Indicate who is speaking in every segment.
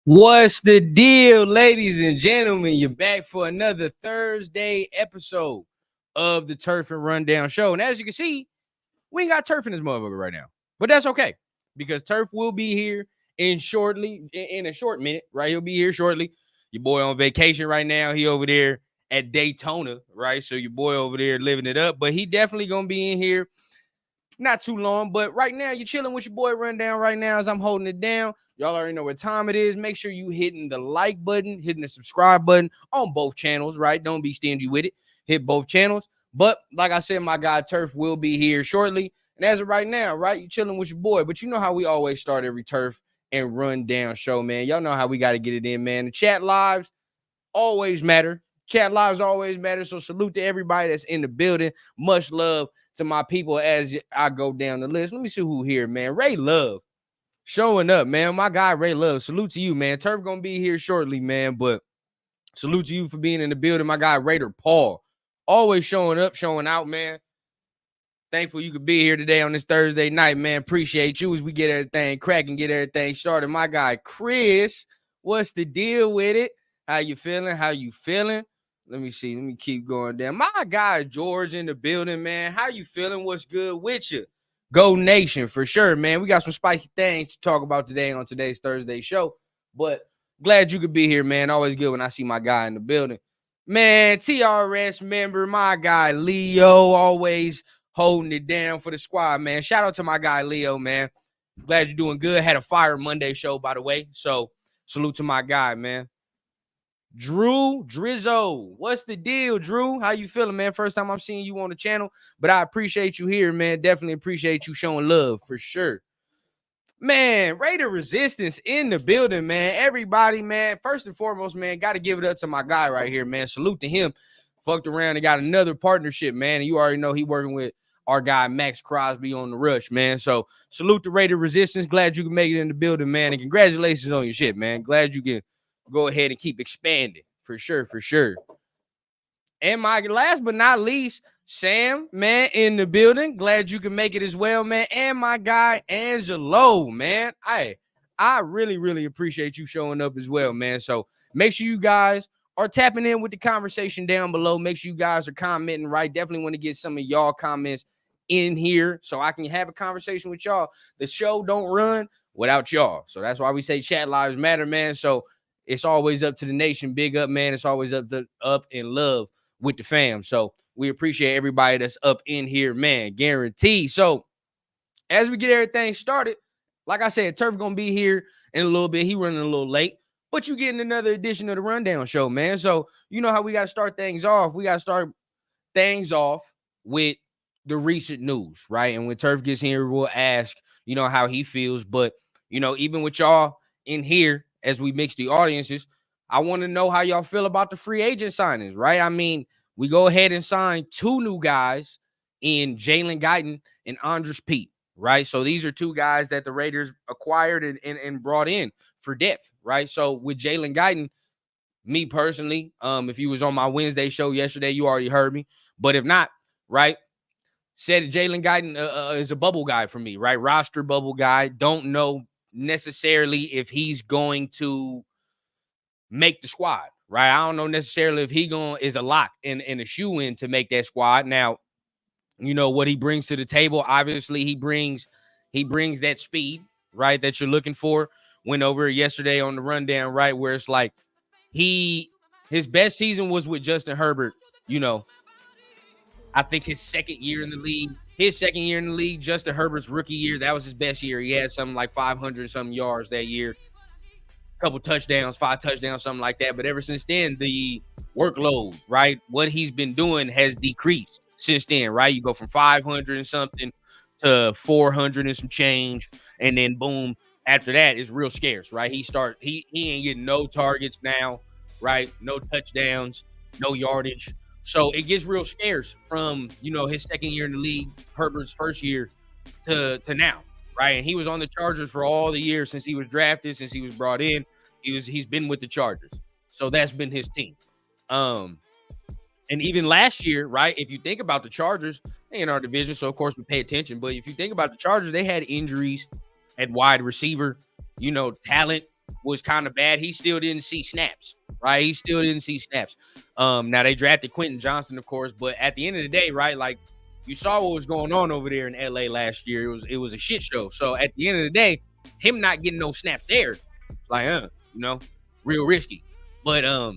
Speaker 1: What's the deal, ladies and gentlemen? You're back for another Thursday episode of the Turf and Rundown Show. And as you can see, we ain't got Turf in this motherfucker right now. But that's okay, because Turf will be here in a short minute, right? He'll be here shortly. Your boy on vacation right now. He over there at Daytona, right? So your boy over there living it up. But he definitely gonna be in here not too long, but right now you're chilling with your boy Rundown right now as I'm holding it down. Y'all already know what time it is. Make sure you hitting the like button, hitting the subscribe button on both channels, right? Don't be stingy with it. Hit both channels. But like I said, my guy Turf will be here shortly. And as of right now, right, you chilling with your boy. But you know how we always start every Turf and Rundown show, man. Y'all know how we got to get it in, man. The chat lives always matter. Chat lives always matter. So salute to everybody that's in the building. Much love to my people as I go down the list. Let me see who here, man. Ray Love showing up, man. My guy Ray Love. Salute to you, man. Turf gonna be here shortly, man. But salute to you for being in the building. My guy Raider Paul always showing up, showing out, man. Thankful you could be here today on this Thursday night, man. Appreciate you as we get everything cracking, get everything started. My guy Chris, what's the deal with it? How you feeling? How you feeling? Let me see. Let me keep going down. My guy George in the building, man. How you feeling? What's good with you? Go Nation for sure, man. We got some spicy things to talk about today on today's Thursday show. But glad you could be here, man. Always good when I see my guy in the building. Man, TRS member, my guy Leo, always holding it down for the squad, man. Shout out to my guy Leo, man. Glad you're doing good. Had a fire Monday show, by the way. So salute to my guy, man. Drew Drizzo, what's the deal, Drew? How you feeling, man? First time I'm seeing you on the channel, but I appreciate you here, man. Definitely appreciate you showing love for sure. Man, Raider Resistance in the building, man. Everybody, man. First and foremost, man, got to give it up to my guy right here, man. Salute to him. Fucked around and got another partnership, man. And you already know he working with our guy Max Crosby on the rush, man. So salute to Raider Resistance. Glad you can make it in the building, man. And congratulations on your shit, man. Glad you can go ahead and keep expanding. For sure, for sure. And my last but not least, Sam, man, in the building. Glad you can make it as well, man. And my guy, Angelo, man. I really, really appreciate you showing up as well, man. So make sure you guys are tapping in with the conversation down below. Make sure you guys are commenting, right? Definitely want to get some of y'all comments in here so I can have a conversation with y'all. The show don't run without y'all. So that's why we say chat lives matter, man. So it's always up to the nation. Big up, man. It's always up in love with the fam. So we appreciate everybody that's up in here, man. Guaranteed. So as we get everything started, like I said, Turf gonna be here in a little bit. He running a little late, but you getting another edition of the Rundown Show, man. So you know how we got to start things off. We got to start things off with the recent news, right? And when Turf gets here, we'll ask, you know, how he feels. But, you know, even with y'all in here, as we mix the audiences, I want to know how y'all feel about the free agent signings, right? I mean, we go ahead and sign two new guys in Jalen Guyton and Andres Pete, right? So these are two guys that the Raiders acquired and brought in for depth, right? So with Jalen Guyton, me personally, if you was on my Wednesday show yesterday, you already heard me. But if not, right, said Jalen Guyton is a bubble guy for me, right? Roster bubble guy. Don't know necessarily if he's going to make the squad, right? I don't know necessarily if he is a lock and a shoe in to make that squad. Now, you know what he brings to the table. Obviously, he brings that speed, right, that you're looking for. Went over yesterday on the rundown, right, where it's like his best season was with Justin Herbert. You know, I think his second year in the league, Justin Herbert's rookie year, that was his best year. He had something like 500 something yards that year, couple touchdowns, 5 touchdowns, something like that. But ever since then, the workload, right, what he's been doing has decreased since then, right? You go from 500 and something to 400 and some change, and then boom, after that is real scarce, right? He ain't getting no targets now, right? No touchdowns, no yardage. So it gets real scarce from, you know, his second year in the league, Herbert's first year to now, right? And he was on the Chargers for all the years since he was drafted, since he was brought in. He's been with the Chargers. So that's been his team. And even last year, right, if you think about the Chargers, they in our division, so of course we pay attention. But if you think about the Chargers, they had injuries at wide receiver, you know, talent was kind of bad. He still didn't see snaps, right? He still didn't see snaps. Now they drafted Quentin Johnson, of course, but at the end of the day, right? Like you saw what was going on over there in LA last year. It was a shit show. So at the end of the day, him not getting no snaps there, like real risky. But I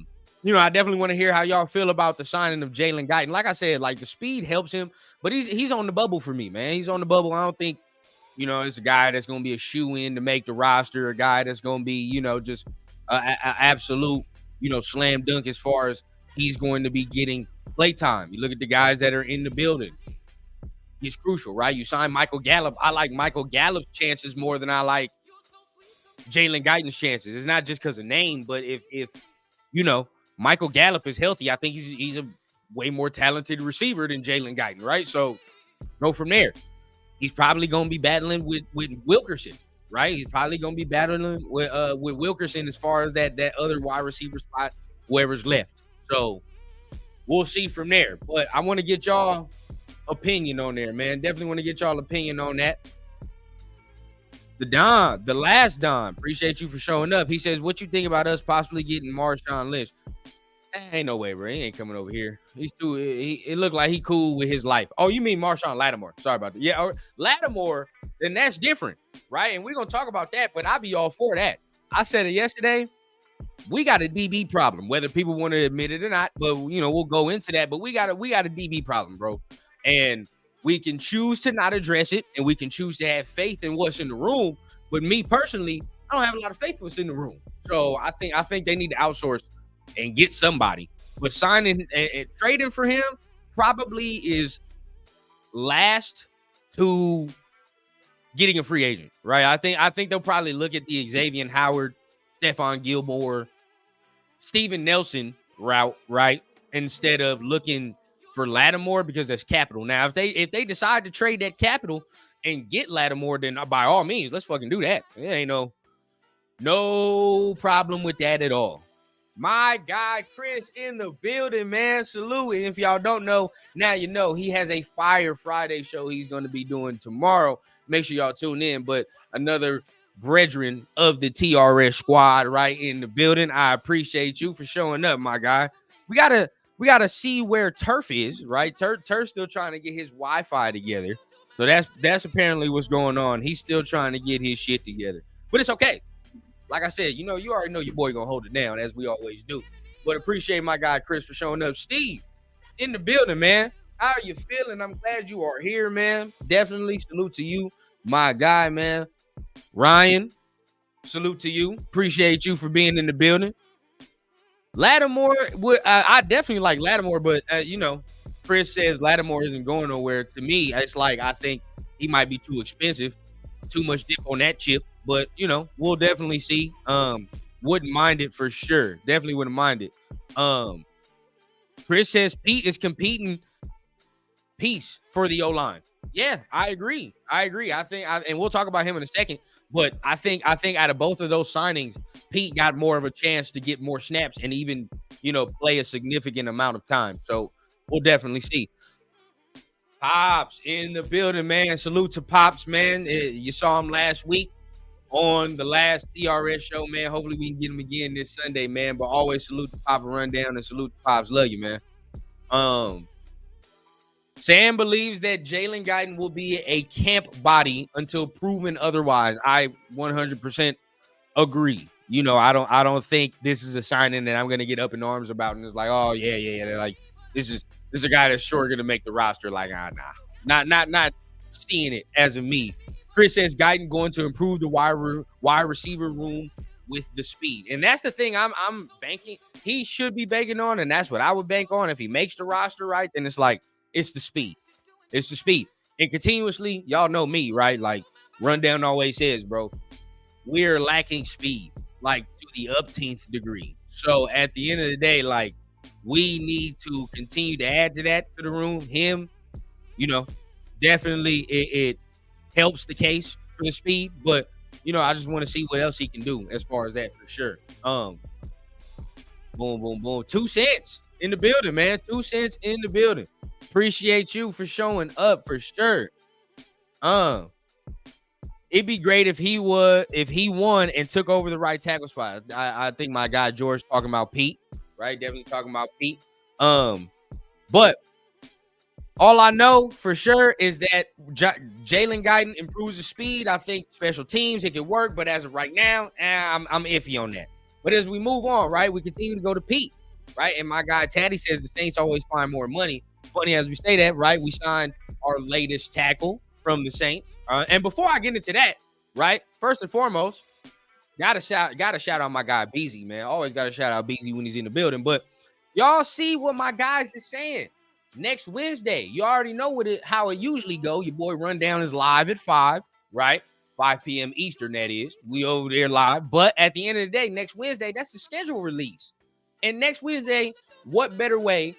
Speaker 1: definitely want to hear how y'all feel about the signing of Jalen Guyton. Like I said, like the speed helps him, but he's on the bubble for me, man. He's on the bubble. I don't think it's a guy that's going to be a shoe-in to make the roster, a guy that's going to be, just an absolute, slam dunk as far as he's going to be getting play time. You look at the guys that are in the building. He's crucial, right? You sign Michael Gallup. I like Michael Gallup's chances more than I like Jalen Guyton's chances. It's not just because of name, but if Michael Gallup is healthy, I think he's a way more talented receiver than Jalen Guyton, right? So go from there. He's probably going to be battling with Wilkerson, right? He's probably going to be battling with Wilkerson as far as that other wide receiver spot, whoever's left. So we'll see from there. But I want to get y'all opinion on there, man. Definitely want to get y'all opinion on that. The last Don, appreciate you for showing up. He says, what you think about us possibly getting Marshawn Lynch? Ain't no way, bro. He ain't coming over here. It looked like he cool with his life. Oh, you mean Marshawn Lattimore. Sorry about that. Yeah, Lattimore, then that's different, right? And we're going to talk about that, but I'll be all for that. I said it yesterday. We got a DB problem, whether people want to admit it or not, but, we'll go into that. But we got a DB problem, bro. And we can choose to not address it, and we can choose to have faith in what's in the room. But me personally, I don't have a lot of faith in what's in the room. So I think they need to outsource and get somebody. But signing and trading for him probably is last to getting a free agent, right? I think they'll probably look at the Xavier Howard, Stephon Gilmore, Steven Nelson route, right? Instead of looking for Lattimore, because that's capital. Now, if they decide to trade that capital and get Lattimore, then by all means, let's fucking do that. There ain't no problem with that at all. My guy Chris in the building, man. Salute. And if y'all don't know, now you know. He has a Fire Friday show he's going to be doing tomorrow. Make sure y'all tune in. But another brethren of the TRS squad right in the building. I appreciate you for showing up, my guy. We gotta see where Turf is, right? Turf's still trying to get his Wi-Fi together. So that's apparently what's going on. He's still trying to get his shit together. But it's okay. Like I said, you already know your boy gonna hold it down, as we always do. But appreciate my guy Chris for showing up. Steve, in the building, man. How are you feeling? I'm glad you are here, man. Definitely salute to you, my guy, man. Ryan, salute to you. Appreciate you for being in the building. Lattimore, I definitely like Lattimore, but Chris says Lattimore isn't going nowhere. To me, it's like I think he might be too expensive, too much dip on that chip. But we'll definitely see. Wouldn't mind it for sure. Definitely wouldn't mind it. Chris says Pete is competing piece for the O-line. Yeah, I agree. I think, and we'll talk about him in a second. But I think out of both of those signings, Pete got more of a chance to get more snaps and even play a significant amount of time. So we'll definitely see. Pops in the building, man. Salute to Pops, man. You saw him last week on the last TRS show, man. Hopefully we can get him again this Sunday, man. But always salute to Pop and Rundown and salute to Pops. Love you, man. Sam believes that Jalen Guyton will be a camp body until proven otherwise. I 100% agree. I don't think this is a signing that I'm gonna get up in arms about and it's like, oh yeah. They're like, this is a guy that's sure gonna make the roster. Like, nah. Not seeing it as a me. Chris says Guyton going to improve the wide receiver room with the speed. And that's the thing I'm banking. He should be banking on, and that's what I would bank on. If he makes the roster right, then it's like, it's the speed. It's the speed. And continuously, y'all know me, right? Like, Rundown always says, bro, we're lacking speed, like, to the upteenth degree. So at the end of the day, like, we need to continue to add to that, to the room. Him, definitely it helps the case for the speed, but I just want to see what else he can do as far as that for sure. Boom. 2 cents in the building, man. 2 cents in the building. Appreciate you for showing up for sure. it'd be great if he won and took over the right tackle spot. I think my guy George talking about Pete, right? Definitely talking about Pete. But all I know for sure is that Jalen Guyton improves the speed. I think special teams, it could work, but as of right now, I'm iffy on that. But as we move on, right, we continue to go to Pete, right? And my guy Taddy says the Saints always find more money. Funny as we say that, right? We signed our latest tackle from the Saints. And before I get into that, right, first and foremost, gotta shout out my guy Beezy, man. Always gotta shout out Beezy when he's in the building. But y'all see what my guys is saying. Next Wednesday, you already know how it usually go. Your boy Rundown is live at 5, right? 5 p.m. Eastern, that is. We over there live. But at the end of the day, next Wednesday, that's the schedule release. And next Wednesday, what better way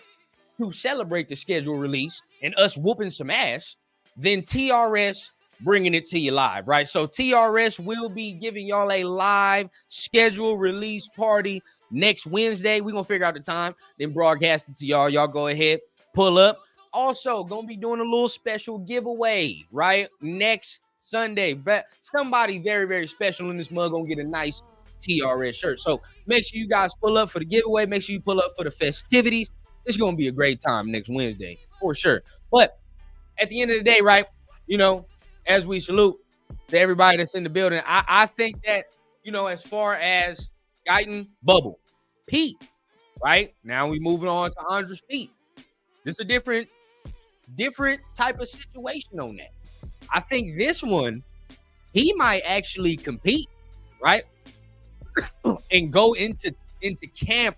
Speaker 1: to celebrate the schedule release and us whooping some ass than TRS bringing it to you live, right? So TRS will be giving y'all a live schedule release party next Wednesday. We're going to figure out the time, then broadcast it to y'all. Y'all go ahead, pull up. Also, going to be doing a little special giveaway, right? Next Sunday. But somebody very, very special in this mug going to get a nice TRS shirt. So make sure you guys pull up for the giveaway. Make sure you pull up for the festivities. It's going to be a great time next Wednesday for sure. But at the end of the day, right, you know, as we salute to everybody that's in the building, I think that, you know, as far as Guyton, bubble, Pete, right? Now we moving on to Andres Pete. This is a different type of situation on that. I think this one, he might actually compete, right? And go into camp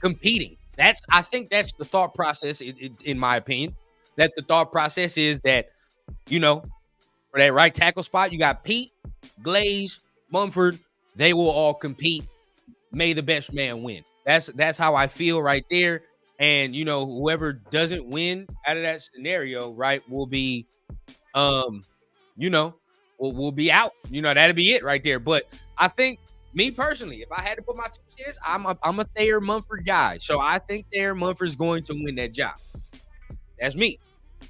Speaker 1: competing. I think that's the thought process, in my opinion. That the thought process is that, you know, for that right tackle spot, you got Pete, Glaze, Mumford. They will all compete. May the best man win. That's how I feel right there. And, you know, whoever doesn't win out of that scenario, right, will be, you know, will be out. You know, that'll be it right there. But I think, me personally, if I had to put my 2 cents, I'm a Thayer Mumford guy. So I think Thayer Mumford is going to win that job. That's me,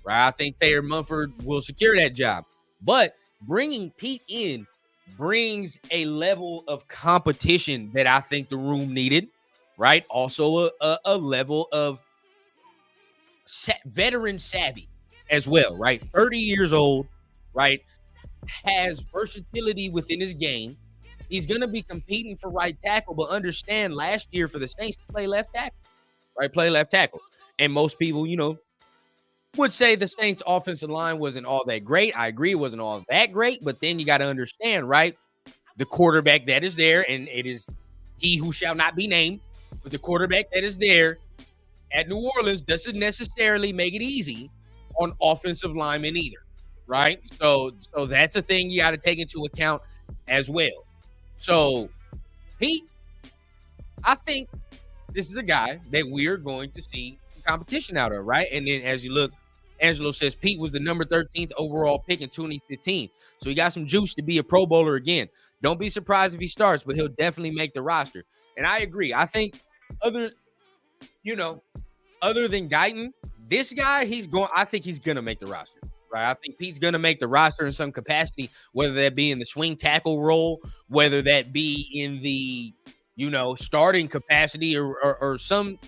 Speaker 1: right? I think Thayer Mumford will secure that job. But bringing Pete in brings a level of competition that I think the room needed, right? Also a level of veteran savvy as well, right? 30 years old, right? Has versatility within his game. He's going to be competing for right tackle, but understand last year for the Saints to play left tackle, right? Play left tackle. And most people, you know, would say the Saints offensive line wasn't all that great. I agree, it wasn't all that great, but then you got to understand, right? The quarterback that is there, and it is he who shall not be named, but the quarterback that is there at New Orleans doesn't necessarily make it easy on offensive linemen either, right? So that's a thing you got to take into account as well. So, Pete, I think this is a guy that we're going to see competition out of, right? And then as you look, Angelo says Pete was the number 13th overall pick in 2015. So he got some juice to be a Pro Bowler again. Don't be surprised if he starts, but he'll definitely make the roster. And I agree. I think other than Guyton, this guy, I think he's going to make the roster. Right, I think Pete's going to make the roster in some capacity, whether that be in the swing tackle role, whether that be in the, you know, starting capacity or some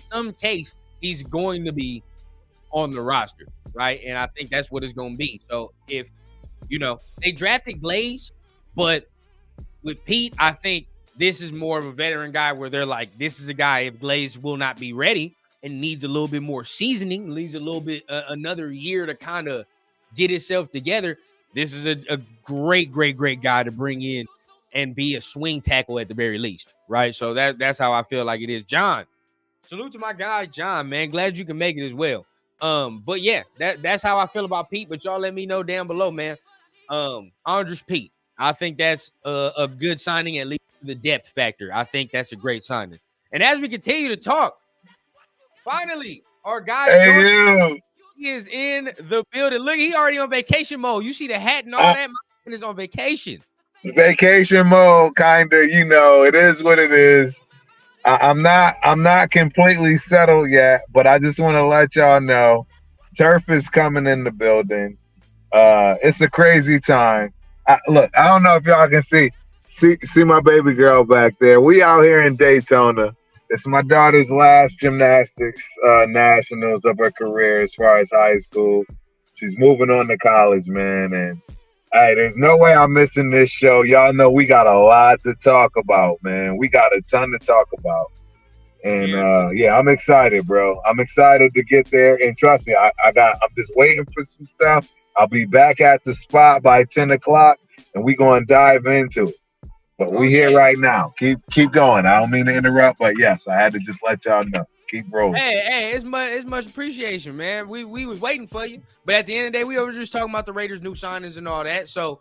Speaker 1: case, he's going to be on the roster, right? And I think that's what it's going to be. So if, you know, they drafted Glaze, but with Pete, I think this is more of a veteran guy where they're like, this is a guy, if Glaze will not be ready and needs a little bit more seasoning, needs a little bit, another year to kind of get himself together, this is a great guy to bring in and be a swing tackle at the very least, right? So that's how I feel like it is. John, salute to my guy, John, man. Glad you can make it as well. But yeah, that's how I feel about Pete, but y'all let me know down below, man. Andres Pete, I think that's a good signing, at least the depth factor. I think that's a great signing. And as we continue to talk, finally, our guy, he is in the building. Look, he already on vacation mode. You see the hat and all that? My man is on vacation.
Speaker 2: Vacation mode, kind of. You know, it is what it is. I'm not completely settled yet, but I just want to let y'all know, Turf is coming in the building. It's a crazy time. Look, I don't know if y'all can see my baby girl back there. We out here in Daytona. It's my daughter's last gymnastics nationals of her career as far as high school. She's moving on to college, man. And hey, there's no way I'm missing this show. Y'all know we got a lot to talk about, man. We got a ton to talk about. And yeah, I'm excited, bro. I'm excited to get there. And trust me, I'm just waiting for some stuff. I'll be back at the spot by 10 o'clock, and we're going to dive into it. But we here right now. Keep going. I don't mean to interrupt, but yes, I had to just let y'all know. Keep rolling.
Speaker 1: Hey, it's much appreciation, man. We was waiting for you, but at the end of the day, we were just talking about the Raiders' new signings and all that. So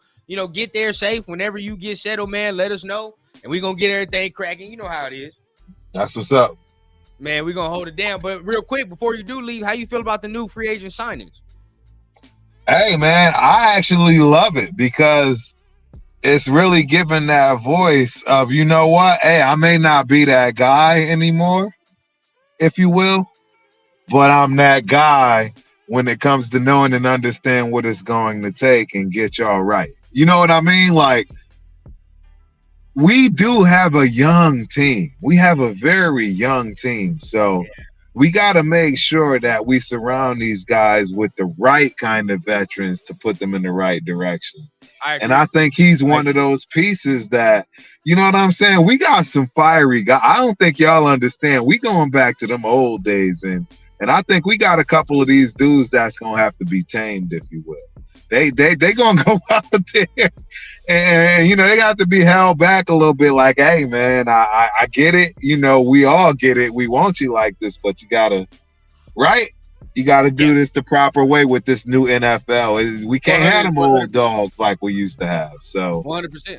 Speaker 1: get there safe. Whenever you get settled, man, let us know, and we're gonna get everything cracking. You know how it is.
Speaker 2: That's what's up,
Speaker 1: man. We're gonna hold it down. But real quick, before you do leave, how you feel about the new free agent signings?
Speaker 2: Hey, man, I actually love it because it's really giving that voice of, you know what? Hey, I may not be that guy anymore, if you will, but I'm that guy when it comes to knowing and understand what it's going to take and get y'all right. You know what I mean? Like, we do have a young team. We have a very young team. So we got to make sure that we surround these guys with the right kind of veterans to put them in the right direction. I think he's one of those pieces that, you know what I'm saying? We got some fiery guys. I don't think y'all understand. We going back to them old days, and I think we got a couple of these dudes that's gonna have to be tamed, if you will. They gonna go out there, and they got to be held back a little bit. Like, hey, man, I get it. We all get it. We want you like this, but you gotta, right? You got to do this the proper way with this new NFL. We can't have them old dogs like we used to have. So
Speaker 1: 100%.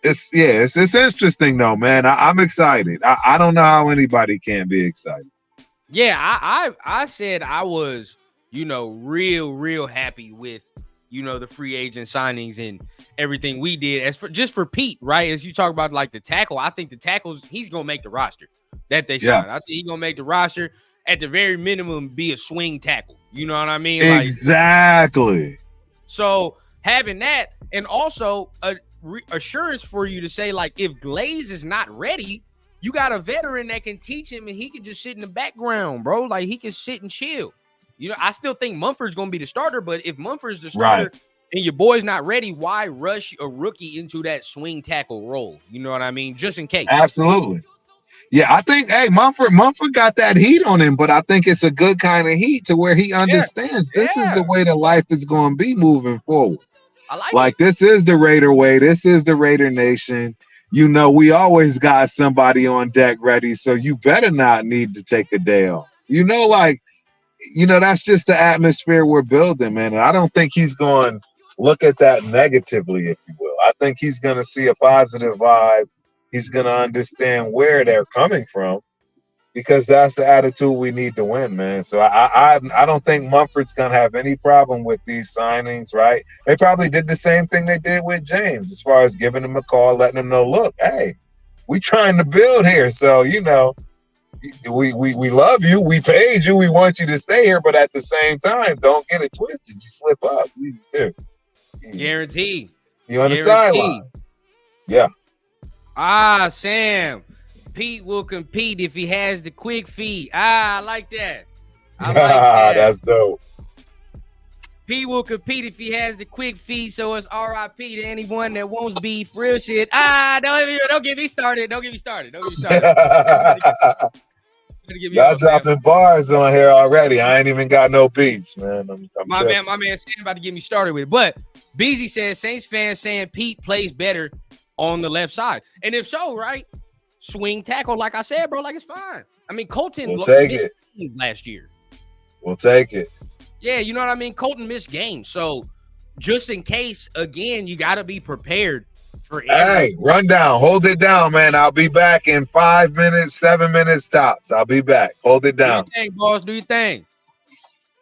Speaker 2: It's interesting though, man. I'm excited. I don't know how anybody can't be excited.
Speaker 1: Yeah, I said I was, real happy with, the free agent signings and everything we did. Just for Pete, right? As you talk about like the tackle, I think the tackles, he's gonna make the roster that they signed. I think he's gonna make the roster. At the very minimum, be a swing tackle. You know what I mean?
Speaker 2: Exactly.
Speaker 1: So having that, and also a assurance for you to say, like, if Glaze is not ready, you got a veteran that can teach him, and he can just sit in the background, bro. Like, he can sit and chill. I still think Mumford's going to be the starter, but if Mumford's the starter and your boy's not ready, why rush a rookie into that swing tackle role? You know what I mean? Just in case.
Speaker 2: Absolutely. Yeah, I think, hey, Mumford got that heat on him, but I think it's a good kind of heat to where he understands this is the way the life is going to be moving forward.
Speaker 1: I like it.
Speaker 2: This is the Raider way. This is the Raider Nation. We always got somebody on deck ready, so you better not need to take a day off. That's just the atmosphere we're building, man. And I don't think he's going to look at that negatively, if you will. I think he's going to see a positive vibe. He's going to understand where they're coming from because that's the attitude we need to win, man. So I don't think Mumford's going to have any problem with these signings, right? They probably did the same thing they did with James as far as giving him a call, letting him know, look, hey, we trying to build here. So, we love you. We paid you. We want you to stay here. But at the same time, don't get it twisted. You slip up.
Speaker 1: Guaranteed.
Speaker 2: You on the sideline. Yeah.
Speaker 1: Sam, Pete will compete if he has the quick feet. I like that.
Speaker 2: That's dope.
Speaker 1: Pete will compete if he has the quick feet. So it's RIP to anyone that wants beef. Real shit. Don't get me started.
Speaker 2: Y'all dropping bars on here already. I ain't even got no beats, man.
Speaker 1: My man Sam about to get me started with it. But Beezy says Saints fans saying Pete plays better on the left side. And if so, right, swing tackle, like I said, bro, like it's fine. I mean, Colton missed last year.
Speaker 2: We'll take it.
Speaker 1: Yeah, you know what I mean? Colton missed games. So just in case, again, you got to be prepared for
Speaker 2: Hey, rundown. Hold it down, man. I'll be back in 5 minutes, 7 minutes tops. I'll be back. Hold it down.
Speaker 1: Do your thing, boss. Do your thing.